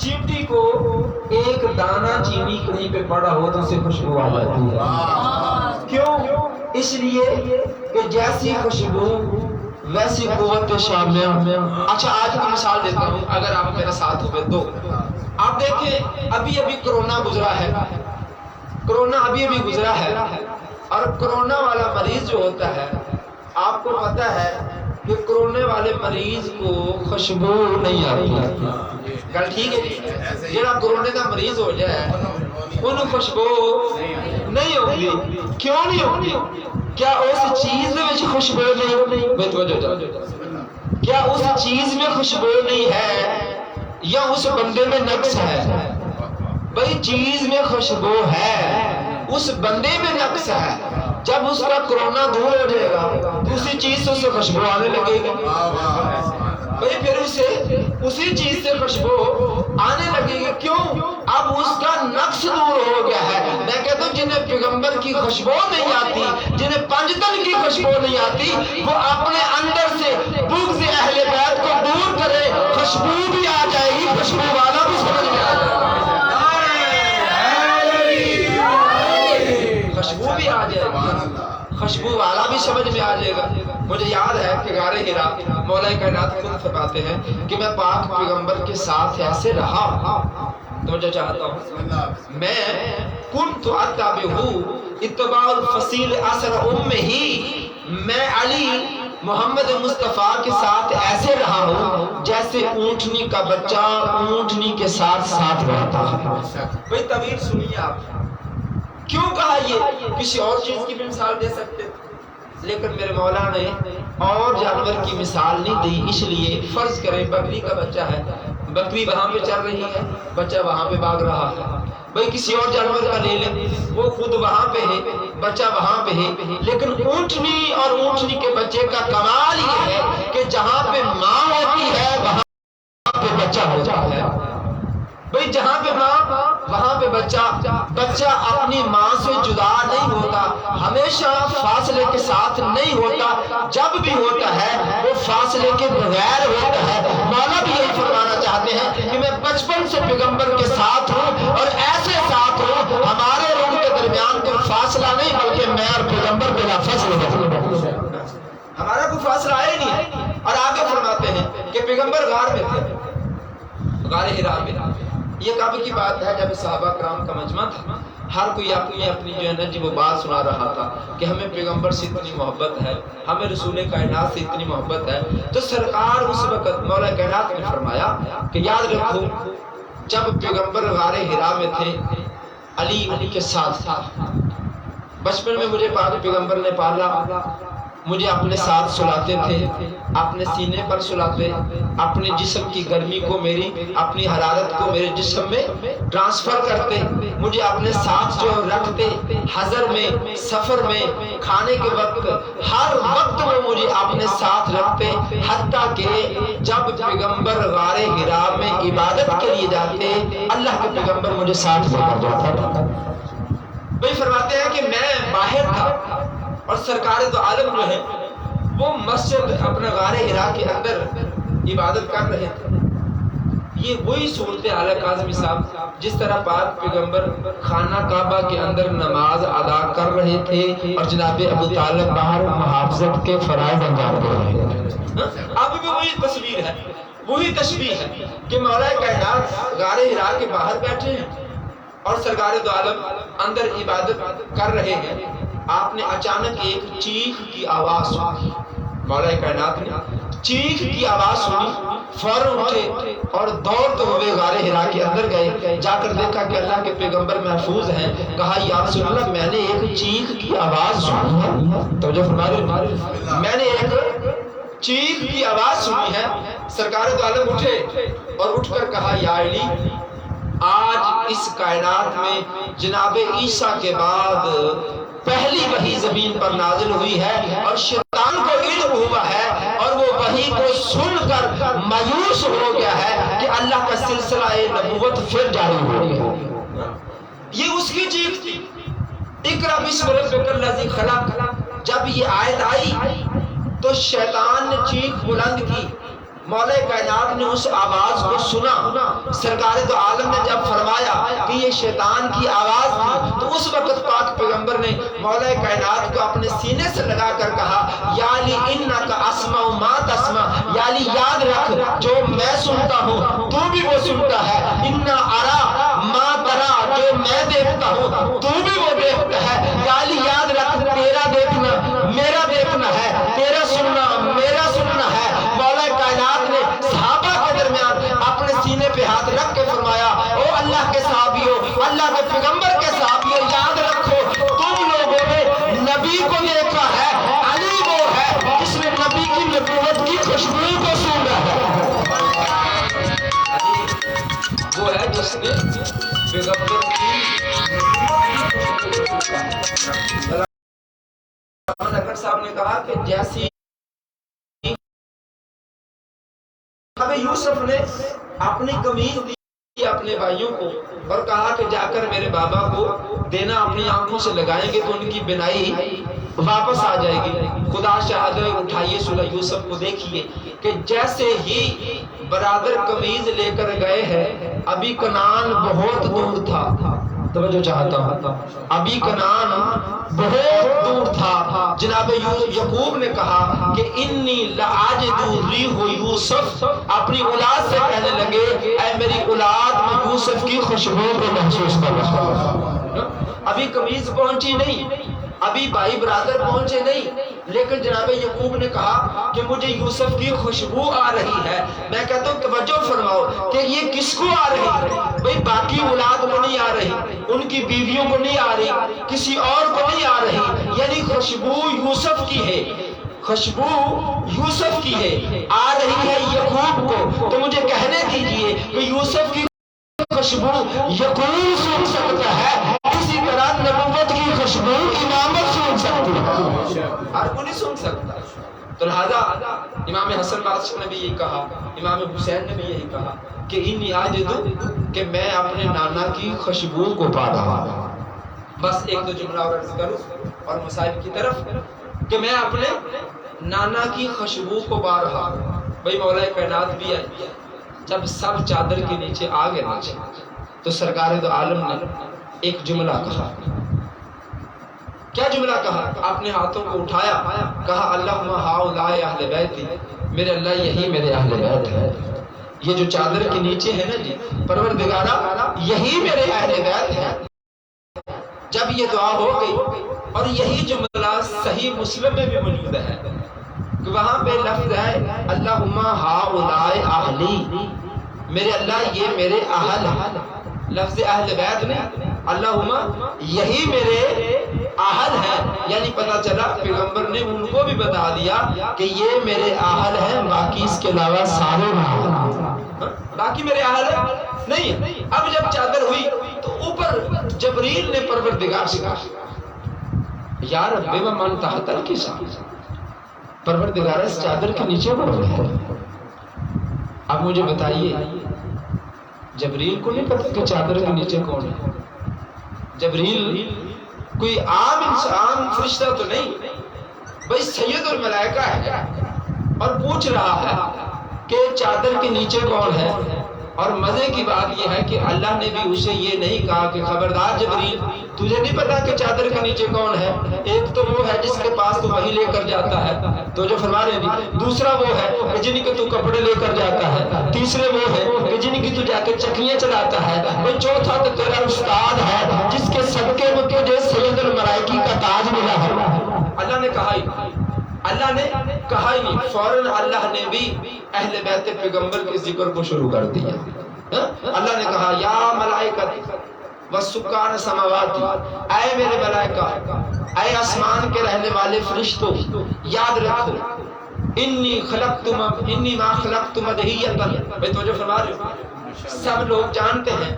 چینٹی کو ایک دانہ چینی کہیں پہ پڑا ہو تو اسے خوشبو آ جاتی ہے. کیوں؟ اس لیے کہ جیسی خوشبو ویسی قوت شامیہ. اچھا آج کی مثال دیتا ہوں اگر آپ میرے ساتھ ہوئے تو. آپ دیکھیں ابھی ابھی کرونا گزرا ہے. کرونا ابھی ابھی گزرا ہے اور کرونا والا مریض جو ہوتا ہے آپ کو پتا ہے کہ کرونے والے مریض کو خوشبو نہیں آتی. گل ٹھیک ہے؟ جڑا کرونے کا مریض ہو جائے انہوں خوشبو نہیں ہوگی. کیوں نہیں ہوگی؟ کیا اس چیز میں خوشبو نہیں؟ کیا اس چیز میں خوشبو نہیں ہے یا اس بندے میں نقص ہے؟ بھئی چیز میں خوشبو ہے، اس بندے میں نقص ہے. جب اس کا کرونا دور ہو جائے گا تو اسی چیز سے اسے خوشبو آنے لگے گی. بھئی پھر اسے اسی چیز سے خوشبو آنے لگے گی. کیوں؟ اب اس کا نقص دور ہو گیا ہے. میں کہتا ہوں جنہیں پیغمبر کی خوشبو نہیں آتی، جنہیں پنجتن کی خوشبو نہیں آتی، وہ اپنے اندر سے بغض اہل بیت کو دور کرے، خوشبو بھی آ جائے گی، خوشبو والا بھی سمجھ میں آ جائے گا. خوشبو بھی آ جائے گی، خوشبو والا بھی سمجھ میں آ جائے گا. مجھے یاد ہے کہ غار حرا مولا کائنات خود فرماتے ہیں کہ میں پاک پیغمبر کے ساتھ ایسے رہا. تو جو چاہتا ہوں میں کنت اتبعہ اتباع الفصیل اثر ہی، میں علی محمد مصطفیٰ کے ساتھ ایسے رہا ہوں جیسے اونٹنی کا بچہ اونٹنی کے ساتھ رہتا ہے. بھئی طویل سنیے آپ. کیوں کہا یہ؟ کسی اور چیز کی بھی مثال دے سکتے تھے لیکن میرے مولا نے اور جانور کی مثال نہیں دی. اس لیے فرض کریں بکری کا بچہ ہے، بکری وہاں پہ چل رہی ہے، بچہ وہاں پہ بھاگ رہا ہے. بھئی کسی اور جانور کا لے لیں، وہ خود وہاں پہ ہے، بچہ وہاں پہ ہے. لیکن اونٹنی اور اونٹنی کے بچے کا کمال یہ ہے کہ جہاں پہ ماں ہوتی ہے وہاں پہ بچہ ہوتا ہے. بھئی جہاں پہ ماں وہاں پہ بچہ اپنی ماں سے جدا نہیں ہوتا، ہمیشہ فاصلے کے ساتھ نہیں ہوتا. جب بھی ہوتا ہے وہ فاصلے کے بغیر ہوتا ہے. مولا بھی یہی فرمانا چاہتے ہیں کہ میں بچپن سے پیغمبر کے ساتھ ہوں اور ایسے ساتھ ہوں ہمارے اور ان کے درمیان کوئی فاصلہ نہیں بلکہ میں اور پیغمبر بلا فاصلے ہیں. ہمارا کوئی فاصلہ آئے نہیں. اور آگے فرماتے ہیں کہ پیغمبر غار میں تھے، غار حرا میں. یہ کب کی بات ہے جب صحابہ کرام کا مجمع تھا. ہر کوئی اپنی جو ہے نا جی وہ بات سنا رہا تھا کہ ہمیں پیغمبر سے اتنی محبت ہے، ہمیں رسول کائنات سے اتنی محبت ہے. تو سرکار اس وقت مولا کائنات نے فرمایا کہ یاد رکھو جب پیغمبر غار حرا میں تھے علی ان کے ساتھ تھا. بچپن میں مجھے پاک پیغمبر نے پالا، مجھے اپنے ساتھ سلاتے تھے، اپنے سینے پر سلاتے، اپنے جسم کی گرمی کو اپنی حرارت کو میرے جسم میں ٹرانسفر کرتے، مجھے اپنے ساتھ جو رکھتے، حضر میں، سفر میں، کھانے کے وقت، ہر وقت میں مجھے اپنے ساتھ رکھتے. حتیٰ کہ جب پیغمبر غار حرا میں عبادت کے لیے جاتے اللہ کے پیغمبر مجھے ساتھ لے کر جاتا تھا. بھئی فرماتے ہیں کہ میں باہر تھا اور سرکار دو عالم جو ہے وہ مسجد اپنا غار حرا کے اندر عبادت کر رہے تھے. یہ وہی صورتحال ہے کاظمی صاحب جس طرح پاک پیغمبر خانہ کعبہ کے اندر نماز ادا کر رہے تھے اور جناب ابو طالب باہر محافظت کے فرائض انجام دے رہے تھے. اب بھی وہی تصویر ہے، وہی تشبیہ ہے کہ مولا کائنات غار حرا کے باہر بیٹھے ہیں اور سرکار دو عالم اندر عبادت کر رہے ہیں. آپ نے اچانک ایک چیخ کی آواز سنی، مولا کائنات نے چیخ کی آواز سنی، فوراً اٹھے اور دوڑتے ہوئے غار حرا کے اندر گئے. جا کر دیکھا کہ اللہ کے پیغمبر محفوظ ہیں. کہا یا رسول اللہ میں نے ایک چیخ کی آواز سنی ہے. توجہ فرمائیے، میں نے ایک چیخ کی آواز سنی ہے. سرکار دو عالم اٹھے اور اٹھ کر کہا یا علی آج اس کائنات میں جناب عیسیٰ کے بعد پہلی وحی زمین پر نازل ہوئی ہے اور شیطان کو علم ہوا ہے اور وہ وحی کو سن کر مایوس ہو گیا ہے کہ اللہ کا سلسلہ نبوت پھر جاری ہو گیا. یہ اس کی چیخ تھی. اقرأ بسم ربک الذی خلق. جب یہ آیت آئی تو شیطان نے چیخ بلند کی مولا کائنات نے اس آواز کو سنا. سرکار دو عالم نے جب فرمایا کہ یہ شیطان کی آواز تھی تو اس وقت پاک پیغمبر نے مولا کائنات کو اپنے سینے سے لگا کر کہا یا علی انک اسمع ما تسمع، یا علی یاد رکھ جو میں سنتا ہوں تو بھی وہ سنتا ہے. انا ارا ما ترا، جو میں دیکھتا ہوں تو بھی وہ دیکھتا ہے. یا علی یاد رکھ تیرا دیکھنا میرا دیکھنا ہے، تیرا سننا میرا سننا ہے. مولا کائنات نے صحابہ کے درمیان اپنے سینے پہ ہاتھ رکھ کے فرمایا او اللہ کے صحابیوں، اللہ کے پیغمبر کے صحابیوں، یاد رکھو تم لوگوں نے نبی کو دیکھا ہے، علی وہ ہے جس نے نبی کی نبوت کی خوشبو کو سنا ہے. وہ ہے جس نے پیغمبر کی اکبر صاحب نے کہا کہ جیسی یوسف نے اپنی قمیض دی اپنے بھائیوں کو اور کہا کہ جا کر میرے بابا کو دینا، اپنی آنکھوں سے لگائیں گے تو ان کی بینائی واپس آ جائے گی. خدا شاہد ہے، اٹھائیے سورہ یوسف کو دیکھیے کہ جیسے ہی برادر قمیض لے کر گئے ہیں، ابھی کنعان بہت دور تھا. توجہ چاہتا ہوں، ابھی کنعان بہت دور تھا. جناب یعقوب نے کہا کہ انی لعاجد ریح یوسف، اپنی اولاد سے کہنے لگے اے میری اولاد میں یوسف کی خوشبو کو محسوس کر رہا ہوں. ابھی قمیض پہنچی نہیں، ابھی بھائی برادر پہنچے نہیں، لیکن جناب یعقوب نے کہا کہ مجھے یوسف کی خوشبو آ رہی ہے. میں کہتا ہوں توجہ فرماؤ کہ یہ کس کو آ رہی ہے؟ بھئی باقی اولاد کو نہیں آ رہی، ان کی بیویوں کو نہیں آ رہی، کسی اور کو نہیں آ رہی، یعنی خوشبو یوسف کی ہے، خوشبو یوسف کی ہے، آ رہی ہے یعقوب کو. تو مجھے کہنے دیجئے کہ یوسف کی خوشبو یعقوب سن سکتا ہے، اسی طرح نبوت کی خوشبو امامت سن سکتی ہے، ہر کوئی نہیں سن سکتا. تو لہذا امام حسن بادشاہ نے بھی یہی کہا، امام حسین نے بھی یہی کہا کہ انی عاجز، کہ میں اپنے نانا کی خوشبو کو پا رہا ہوں. بس ایک دو جملہ اور عرض کروں اور مصائب کی طرف کہ میں اپنے نانا کی خوشبو کو پا رہا ہوں. بھئی مولا کائنات بھی ہے، جب سب چادر کے نیچے آ گئے نیچے تو سرکار دو عالم نے ایک جملہ کہا. کیا جملہ کہا؟ اپنے ہاتھوں کو اٹھایا، کہا اللہم ہؤلاء اہل بیتی، میرے اللہ یہی میرے اہل بیت ہے. یہ جو چادر کے نیچے ہے نا جی پروردگارا یہی میرے اہل بیت ہے. جب یہ دعا ہو گئی اور یہی جملہ صحیح مسلم میں بھی موجود ہے کہ وہاں پہ لفظ ہے اللہم ہؤلاء اہلی، میرے اللہ یہ میرے اہل ہیں. لفظ اہل بیت نے اللہم یہی میرے اہل ہیں، یعنی پتا چلا پیغمبر نے ان کو بھی بتا دیا کہ یہ میرے اہل ہیں، باقی اس کے علاوہ سارے باقی میرے اہل نہیں. اب جب چادر ہوئی تو اوپر جبریل نے پروردگار سے کہا یا رب من تحت الکساء، پروردگار اس چادر کے نیچے کون ہے؟ اب مجھے بتائیے جبریل کو نہیں پتا کہ چادر کے نیچے کون ہے؟ جبریل کوئی عام انسان فرشتہ تو نہیں، بھئی سید الملائکہ ہے اور پوچھ رہا ہے کہ چادر کے نیچے کون ہے. اور مزے کی بات یہ ہے کہ اللہ نے بھی اسے یہ نہیں کہا کہ خبردار جبریل تجھے نہیں پتا کہ چادر کے نیچے کون ہے. ایک تو وہ ہے جس کے پاس تو وہی لے کر جاتا ہے، تو جو فرما رہے ہیں، دوسرا وہ ہے کہ جن کے تو کپڑے لے کر جاتا ہے، تیسرے وہ ہے کہ جن کی تو جا کے چکیاں چلاتا ہے، اور چوتھا تو تیرا استاد ہے جس کے صدقے میں تجھے سید الملائکی کا تاج ملا ہے. اللہ نے کہا ہی نہیں، فوراً اللہ نے بھی اہل بیت پیغمبر کے ذکر کو شروع کر دیا. اللہ نے کہا یا ملائکۃ وسکان السماوات، اے میرے ملائکہ، اے آسمان کے رہنے والے فرشتوں، یاد رکھو انی ما خلقت مدحیۃ. بھئی توجہ فرما رہے ہو؟ سب لوگ جانتے ہیں،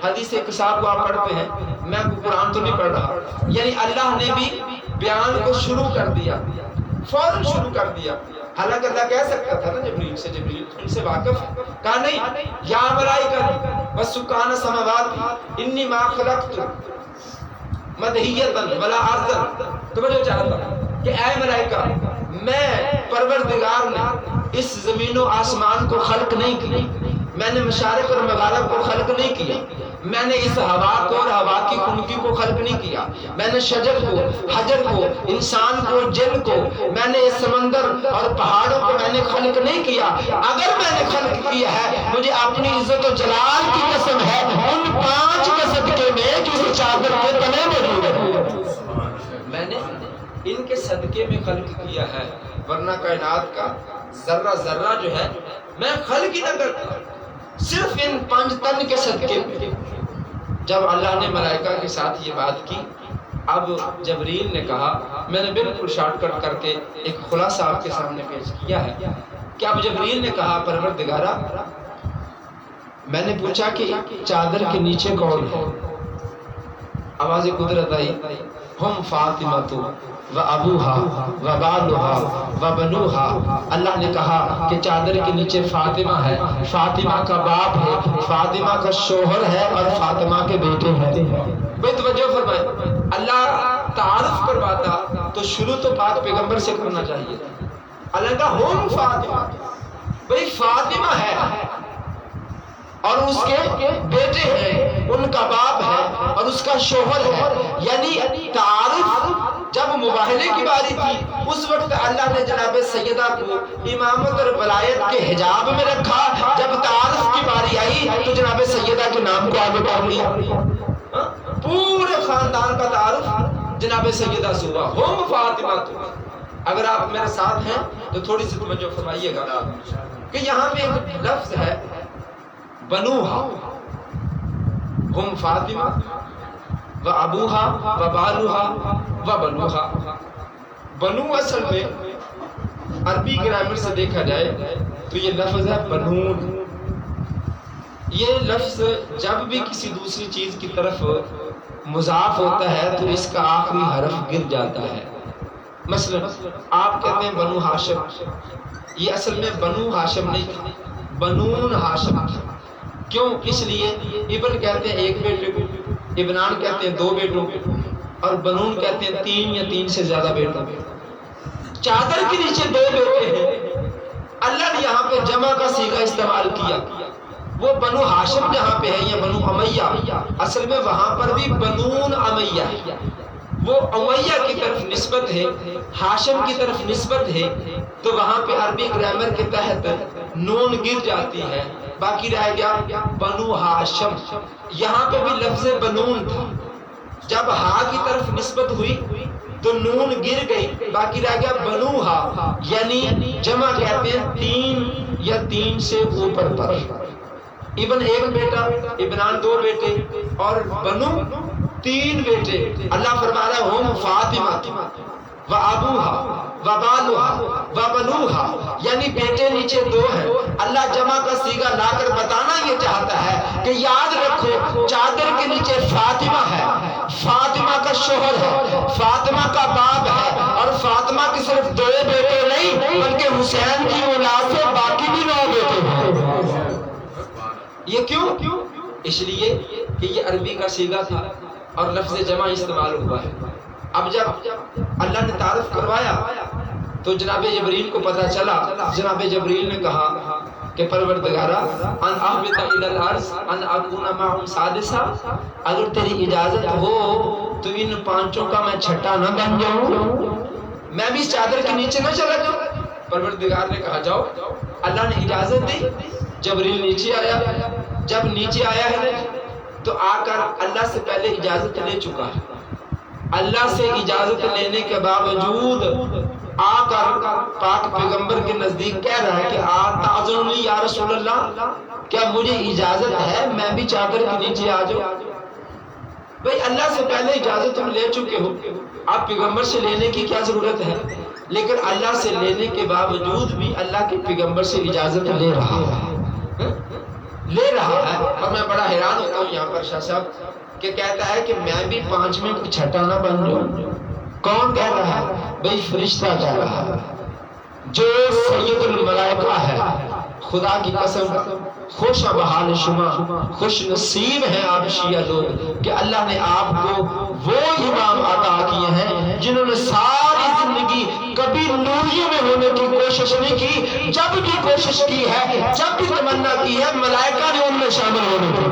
حدیث کتاب کو آپ پڑھتے ہیں، میں قرآن تو نہیں پڑھ رہا، یعنی اللہ نے بھی بیان کو شروع کر دیا، فوراً شروع کر دیا. حالانکہ اللہ کہہ سکتا تھا نا جبریل سے، جبریل ان سے واقف ہے، کہا نہیں یا ملائکہ وسکان السماوات انی ما خلقت مدحیۃ ولا ارضا. توجہ چاہتا کہ اے ملائکہ، میں پروردگار نے اس زمین و آسمان کو خلق نہیں کیا، میں نے مشارق اور مغارب کو خلق نہیں کیا، میں نے اس ہوا کو اور ہوا کی خنکی کو خلق نہیں کیا، میں نے شجر کو، حجر کو، انسان کو، جن کو، میں نے اس سمندر اور پہاڑوں کو میں نے خلق نہیں کیا۔ اگر میں نے خلق کیا ہے، مجھے اپنی عزت و جلال کی قسم ہے، ان 5 کے صدقے میں کسی چادر کے تلے موجود ہے، میں نے ان کے صدقے میں خلق کیا ہے، ورنہ کائنات کا ذرہ ذرہ جو ہے میں خلق ہی نہ کرتا، صرف ان 5 تن کے صدقے میں۔ جب اللہ نے ملائکہ کے ساتھ یہ بات کی، اب جبریل نے کہا، میں نے بالکل شارٹ کٹ کر کے ایک خلاصہ آپ کے سامنے پیش کیا ہے کہ اب جبریل نے کہا، پروردگارا، میں نے پوچھا کہ چادر کے نیچے کون ہے؟ آواز قدرت آئی، ہم فاطمہ و ابوہا و بالوہا و بنوہا۔ اللہ نے کہا کہ چادر کے نیچے فاطمہ ہے، فاطمہ کا باپ ہے، فاطمہ کا شوہر ہے اور فاطمہ کے بیٹے ہیں۔ بھئی توجہ فرمائے، اللہ تعارف کرواتا تو شروع تو پاک پیغمبر سے کرنا چاہیے۔ اللہ کا ہم فاطمہ، بھئی فاطمہ ہے اور اس کے بیٹے ہیں، ان کا باپ ہے اور اس کا شوہر ہے، یعنی تعارف جب مباہلے کی باری تھی اس وقت اللہ نے جناب سیدہ کو امامت اور ولایت کے حجاب میں رکھا، جب تعارف کی باری آئی تو جناب سیدہ کے نام کو آگے بڑھ لیا، پورے خاندان کا تعارف جناب سیدہ سے ہوا، ہم فاطمہ تو۔ اگر آپ میرے ساتھ ہیں تو تھوڑی سی توجہ فرمائیے گا کہ یہاں پہ ایک لفظ ہے بنوہا، ہم فاطمہ و ابوہا و بالوہا و بنوہا۔ بنو اصل میں عربی گرامر سے دیکھا جائے تو یہ لفظ ہے بنون۔ یہ لفظ جب بھی کسی دوسری چیز کی طرف مضاف ہوتا ہے تو اس کا آخری حرف گر جاتا ہے۔ مثلا آپ کہتے ہیں بنو ہاشم، یہ اصل میں بنو ہاشم نہیں، بنون ہاشم۔ کیوں؟ اس لیے ابن کہتے ہیں ایک بیٹے کو، ابنان کہتے ہیں 2 بیٹوں کو، اور بنون کہتے ہیں 3 یا 3 سے زیادہ بیٹوں۔ چادر کے نیچے 2 بیٹے ہیں، اللہ نے یہاں پہ جمع کا صیغہ استعمال کیا۔ وہ بنو ہاشم جہاں پہ ہے یا بنو امیہ، اصل میں وہاں پر بھی بنون امیہ ہے، وہ امیہ کی طرف نسبت ہے، ہاشم کی طرف نسبت ہے، تو وہاں پہ عربی گرامر کے تحت نون گر جاتی ہے، باقی رہ گیا بنو ہاشم۔ یہاں پہ بھی لفظ بنون تھا، جب ہا کی طرف نسبت ہوئی تو نون گر گئی، باقی رہ گیا بنوہا، یعنی جمع کہتے ہیں 3 یا 3 سے اوپر پر۔ ابن 1 بیٹا، ابنان 2 بیٹے اور بنو 3 بیٹے۔ اللہ فرما رہا ہے ہم فاطمہ و ابوہا و بالوہا و بنوہا، یعنی بیٹے نیچے 2 ہیں۔ اللہ جمع کا صیغہ لا کر بتانا یہ چاہتا ہے کہ یاد رکھو چادر کے نیچے فاطمہ ہے، فاطمہ کا شوہر ہے، فاطمہ کا باپ ہے، اور فاطمہ کی صرف 2 بیٹے نہیں بلکہ حسین کی اولاد سے باقی بھی 9 بیٹے ہیں۔ یہ کیوں؟ اس لیے کہ یہ عربی کا صیغہ تھا اور لفظ جمع استعمال ہوا ہے۔ اب جب اللہ نے تعارف کروایا تو جناب جبریل کو پتہ چلا، جناب جبریل نے کہا کہ پروردگارا ان اهبط الى الارض ان اكون معهم سادسا، اگر تیری اجازت ہو تو ان 5 کا میں چھٹا نہ بن جاؤں، میں بھی چادر کے نیچے نہ چلا جاؤں۔ پروردگار نے کہا جاؤ۔ اللہ نے اجازت دی، جبریل نیچے آیا۔ جب نیچے آیا ہے تو آ کر اللہ سے پہلے اجازت لے چکا ہے، اللہ سے اجازت لینے کے باوجود آ کر پاک پیغمبر کے نزدیک کہہ رہا ہے کہ تعذرنی یا رسول اللہ، کیا مجھے اجازت ہے میں بھی چادر کے نیچے آ جاؤں؟ بھئی اللہ سے پہلے اجازت تم لے چکے ہو، آپ پیغمبر سے لینے کی کیا ضرورت ہے؟ لیکن اللہ سے لینے کے باوجود بھی اللہ کے پیغمبر سے اجازت لے رہا ہے۔ اور میں بڑا حیران ہوتا ہوں یہاں پر شاہ صاحب کہ کہتا ہے کہ میں بھی 5 میں کوئی چھٹا نہ بن جاؤں۔ کون کہہ رہا ہے؟ بھئی فرشتہ کہہ رہا ہے جو سید الملائکہ ہے۔ خدا کی قسم خوش بحال شما، خوش نصیب ہیں آپ شیعہ لوگ کہ اللہ نے آپ کو وہ امام عطا کیے ہیں جنہوں نے ساری زندگی کبھی نوریوں میں ہونے کی کوشش نہیں کی، جب بھی کوشش کی ہے، جب بھی تمنا کی ہے، ملائکہ نے ان میں شامل ہونے کی۔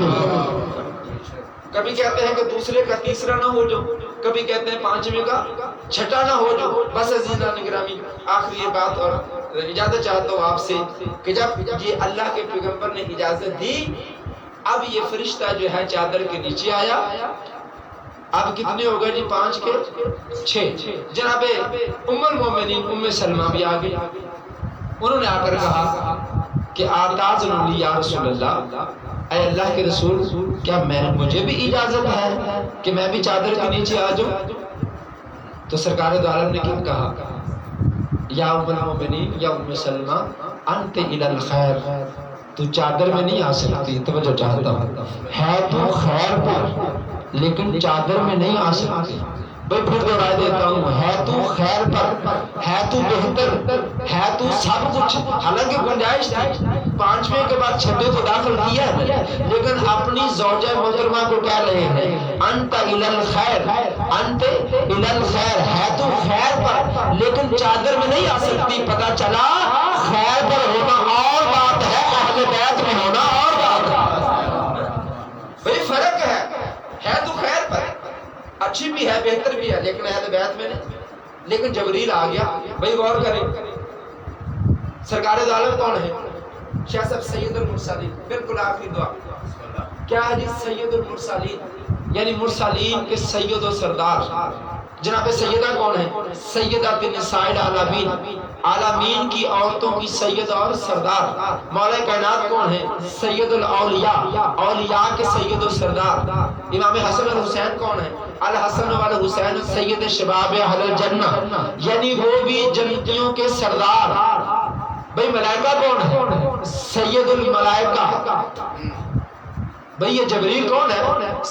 کبھی کہتے ہیں کہ دوسرے کا تیسرا نہ ہو جو، کبھی کہتے ہیں پانچویں کا چھٹا نہ ہو جو۔ بس عزیزان گرامی، آخری یہ بات اور اجازت چاہتا ہوں آپ سے کہ جب یہ اللہ کے پیغمبر نے اجازت دی، اب یہ فرشتہ جو ہے چادر کے نیچے آیا۔ اب کتنے ہو گئے جی؟ 5 کے 6۔ جناب ام المومنین ام سلمہ بھی آگئی، انہوں نے آ کر کہا کہ آتاذن لی یا رسول اللہ، اے اللہ کے رسول، کیا مجھے بھی اجازت ہے کہ میں بھی چادر کے نیچے آ جاؤں؟ تو سرکار دو عالم نے کیا کہا؟ یا ام المومنین، یا ام سلمہ، انت الی الخیر، تو چادر میں نہیں آ سکتی۔ توجہ چاہتا ہوں، ہے تو خیر پر لیکن چادر میں نہیں آ سکتی۔ بھئی پھر دہرا دیتا ہوں، ہے تو خیر پر، ہے تو بہتر، ہے تو سب کچھ، حالانکہ گنجائش تھی 5ویں کے بعد 6 کو داخل کیا ہے، لیکن اپنی زوجہ محترمہ کو کہہ رہے ہیں انت الی الخیر، انت الی الخیر، ہے تو خیر پر لیکن چادر میں نہیں آ سکتی۔ پتہ چلا خیر پر ہونا اور بات ہے، اہل بیت میں ہونا اور بات ہے۔ بھئی فرق ہے تو خیر پر، اچھی بھی ہے، بہتر بھی ہے، لیکن اہل بیت میں نہیں۔ لیکن جبریل آ گیا۔ بھئی غور کریں، سرکار دو عالم کون ہے؟ شاہ صاحب سید المرسلین، بالکل آخری دعا کیا ہے جی؟ سید المرسلین، یعنی مرسلین کے سید و سردار۔ جناب سیدہ کون ہے؟ سیدہ النساء العالمین، عالمین کی عورتوں کی سید اور سردار۔ مولا کائنات کون ہے؟ سید الاولیاء، اولیاء کے سید و سردار۔ امام حسن اور حسین کون ہے؟ الحسن والحسین سید شباب اہل الجنہ، یعنی وہ بھی جنتیوں کے سردار۔ بھئی ملائکہ کون ہے؟ سید الملائکہ۔ بھئی یہ جبریل کون ہے؟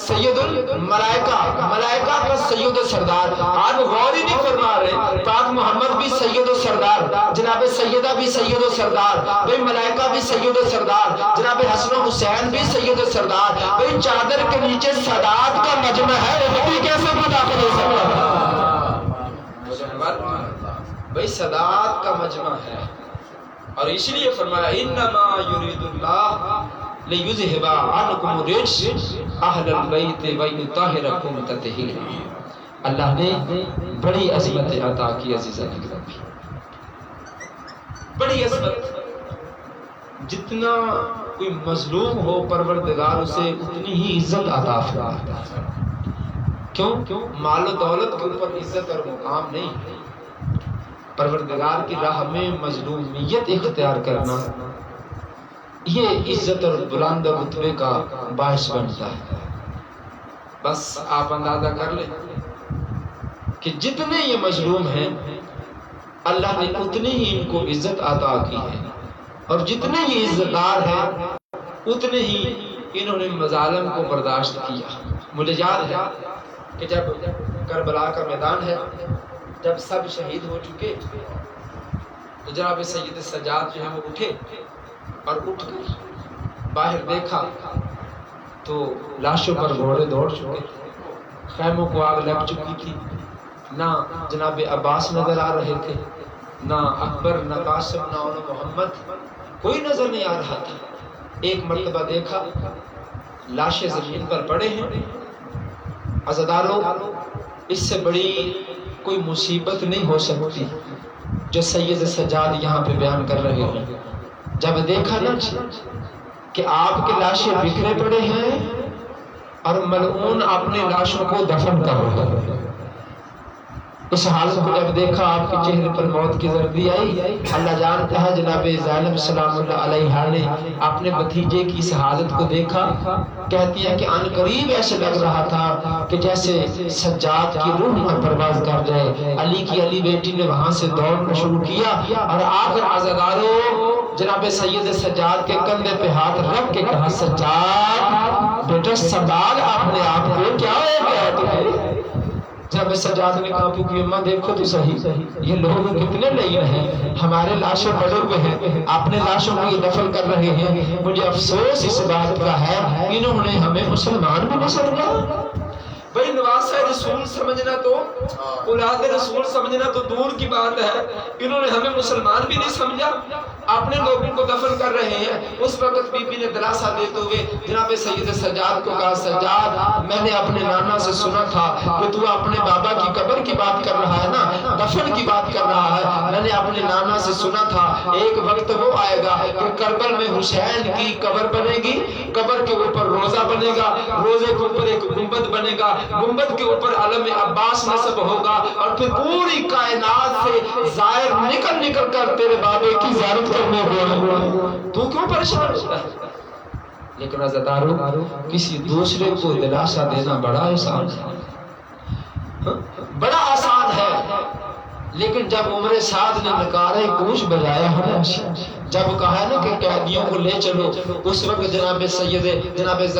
سید الملائکہ، ملائکہ کا سید و سردار۔ آج غور ہی نہیں فرما رہے، پاک محمد بھی سید و سردار، جناب سیدہ بھی سید و سردار، بھئی ملائکہ بھی سید و سردار، جناب حسن و حسین بھی سید و سردار۔ بھئی چادر کے نیچے سادات کا مجمع ہے، وہ بھی کیسے داخل ہو سکتا؟ بھئی سادات کا مجمع ہے، اور اس لیے فرمایا انما یرید اللہ لیذہب عنکم الرجس اہل البیت ویطہرکم تطہیرا۔ اللہ نے بڑی عظمت عطا کی عزیزان گرامی، بڑی عظمت۔ جتنا کوئی مظلوم ہو پروردگار اسے اتنی ہی عزت عطا فرماتا ہے۔ کیوں؟ مال و دولت کے اوپر عزت اور مقام نہیں، پروردگار کی راہ میں مظلومیت اختیار کرنا یہ عزت اور بلند رتبے کا باعث بنتا ہے۔ بس آپ اندازہ کر لیں کہ جتنے یہ مظلوم ہیں اللہ نے اتنی ہی ان کو عزت عطا کی ہے، اور جتنے یہ عزتدار ہیں اتنے ہی انہوں نے مظالم کو برداشت کیا۔ مجھے یاد ہے کہ جب کربلا کا میدان ہے، جب سب شہید ہو چکے تو جناب سید سجاد جو ہے وہ اٹھے، اور اٹھ کر باہر دیکھا تو لاشوں پر گھوڑے دوڑ چکے تھے، خیموں کو آگ لگ چکی تھی، نہ جناب عباس نظر آ رہے تھے، نہ اکبر، نہ قاسم، نہ محمد، کوئی نظر نہیں آ رہا تھا۔ ایک مرتبہ دیکھا لاشیں زمین پر پڑے ہیں۔ عزادارو، اس سے بڑی کوئی مصیبت نہیں ہو سکتی جو سید سجاد یہاں پہ بیان کر رہے ہیں۔ جب دیکھا نا کہ آپ کے لاشیں بکھرے پڑے ہیں اور ملعون اپنے لاشوں کو دفن کر رہے ہیں، اس حالت کو جب دیکھا آپ کے چہرے پر موت کی زردی آئی۔ اللہ جانتا ہے جناب زینب سلام اللہ علیہا نے اپنے بھتیجے کی اس حالت کو دیکھا، کہتی ہے کہ ان قریب ایسے لگ رہا تھا کہ جیسے سجاد کی روح پر پرواز کر جائے۔ علی کی علی بیٹی نے وہاں سے دوڑنا شروع کیا، اور آ کر عزادارو جناب سید سجاد کے کندھے پہ ہاتھ رکھ کے کہا، سجاد بیٹا سنبھال اپنے آپ کو، کیا ہو گیا تمہیں؟ جب سجاد نے کہا کہ اماں دیکھو تو صحیح، یہ لوگ کتنے لئیم ہیں، ہمارے لاشیں پڑے ہوئے ہیں، اپنے لاشوں کو یہ دفن کر رہے ہیں، مجھے افسوس اس بات کا ہے انہوں نے ہمیں مسلمان بھی نہیں سمجھا۔ بھائی نواسہ رسول سمجھنا تو اولاد رسول سمجھنا تو دور کی بات ہے، انہوں نے ہمیں مسلمان بھی نہیں سمجھا، اپنے لوگوں کو دفن کر رہے ہیں۔ اس وقت بی بی نے دلاسا دیتے ہوئے جناب سید سجاد کو کہا، سجاد میں نے اپنے نانا سے سنا تھا کہ تو اپنے بابا کی قبر کی بات کر رہا ہے نا، دفن کی بات کر رہا ہے، میں نے اپنے نانا سے سنا تھا ایک وقت وہ آئے گا کہ کربل میں حسین کی قبر بنے گی، قبر کے اوپر روزہ بنے گا، روزے کے اوپر ایک گنبد بنے گا، گنبد کے اوپر علم عباس نصب ہوگا، اور پھر پوری کائنات سے زائر نکل نکل کر تیرے بابے کی زیارت کرنے ہوئے، تو کیوں پریشان ہوتا ہے؟ لیکن عزیزارو کسی دوسرے کو دلاسا دینا بڑا آسان ہے، بڑا آسان ہے، لیکن جب عمر سعد نے نکارے گوش بجایا ہے، جب کہا ہے نا کہ قیدیوں کو لے چلو، اس وقت جناب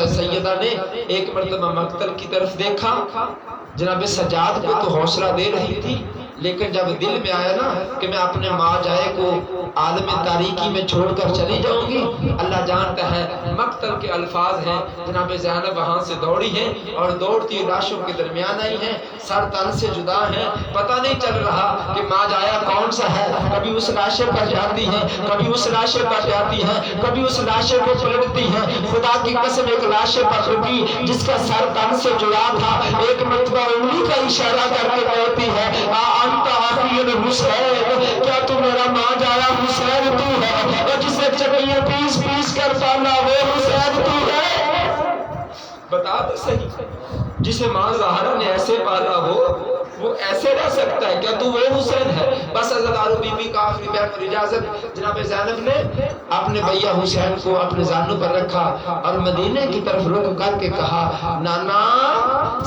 سیدہ نے ایک مرتبہ مقتل کی طرف دیکھا، جناب سجاد کو تو حوصلہ دے رہی تھی، لیکن جب دل میں آیا نا کہ میں اپنے ماں جائے کو عالم تاریکی میں چھوڑ کر چلی جاؤں گی، اللہ جانتا ہے مقتل کے الفاظ ہیں، جناب زینب وہاں سے دوڑی ہیں اور دوڑتی لاشوں کے درمیان آئی ہیں، سر تن سے جدا ہیں، پتہ نہیں چل رہا کہ ماں جایا کون سا ہے، کبھی اس لاشے پر جاتی ہیں، کبھی اس لاشے پر جاتی ہیں، کبھی اس لاشے کو پلٹتی ہیں، خدا کی قسم ایک لاشے پر رکی جس کا سر تن سے جڑا تھا، ایک مرتبہ انگلی کا اشارہ کر کے کہتی ہے انت حفیظ حسین، کیا تو میرا ماں جایا حسین تو ہے، اور جسے چکیاں پیس پیس کر پالا وہ حسین تو ہے، بتا تو صحیح، جسے ماں زہرا نے ایسے پالا ہو وہ ایسے رہ سکتا ہے، کیا تو وہ حسین ہے؟ بس عزیزارو بی بی کا آخری بیان اور اجازت، جناب زینب نے اپنے بھیا حسین کو اپنے زانوں پر رکھا اور مدینے کی طرف رخ کر کے کہا، نانا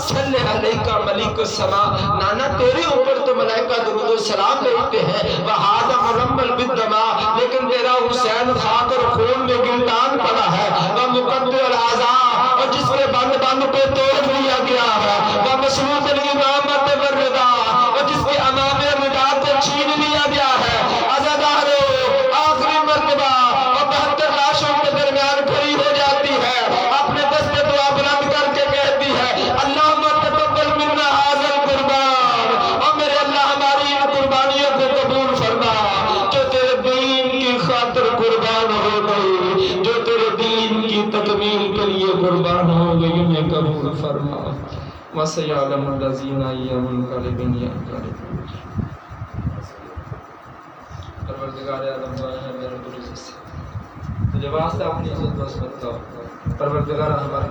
صلی علیکہ ملک السما، نانا تیرے اوپر تو ملائکہ درود و سلام بھیجتے ہیں، وَهَذَا مُرَمَّلْ بِالدَّمَا، لیکن تیرا حسین خاک اور خون میں گلٹان پڑا ہے، وَمُقَدِّرُ الْعَزَا، اور جس کے بند بند پہ توڑ لیا گیا ہے، وَمَسْلُوبُ الْإِمَامَةِ وَالرِّضَا، اور جس کے امام رضا کو چھین لیا گیا ہے، عزیزارو آخری مرتبہ اور 72 لاشوں کے درمیان کھڑی ہو جاتی ہے، اپنے دست دعا بلند کر کے کہتی ہے اللہم تقبل منا ھذا القربان، اور میرے اللہ ہماری ان قربانیوں کو قبول فرما جو تیرے دین کی خاطر قربان ہو گئی، جو تیرے دین کی تکمیل کے لیے قربان ہو گئی، انہیں قبول فرما، وَسَيَعْلَمُ الَّذِينَ يَنقَلِبُونَ يَنقَلِبُونَ۔ پروردگار عالم دعا ہے میرے درست سے تجھے واسطہ اپنی عزت و عصمت کا، پروردگار ہمارے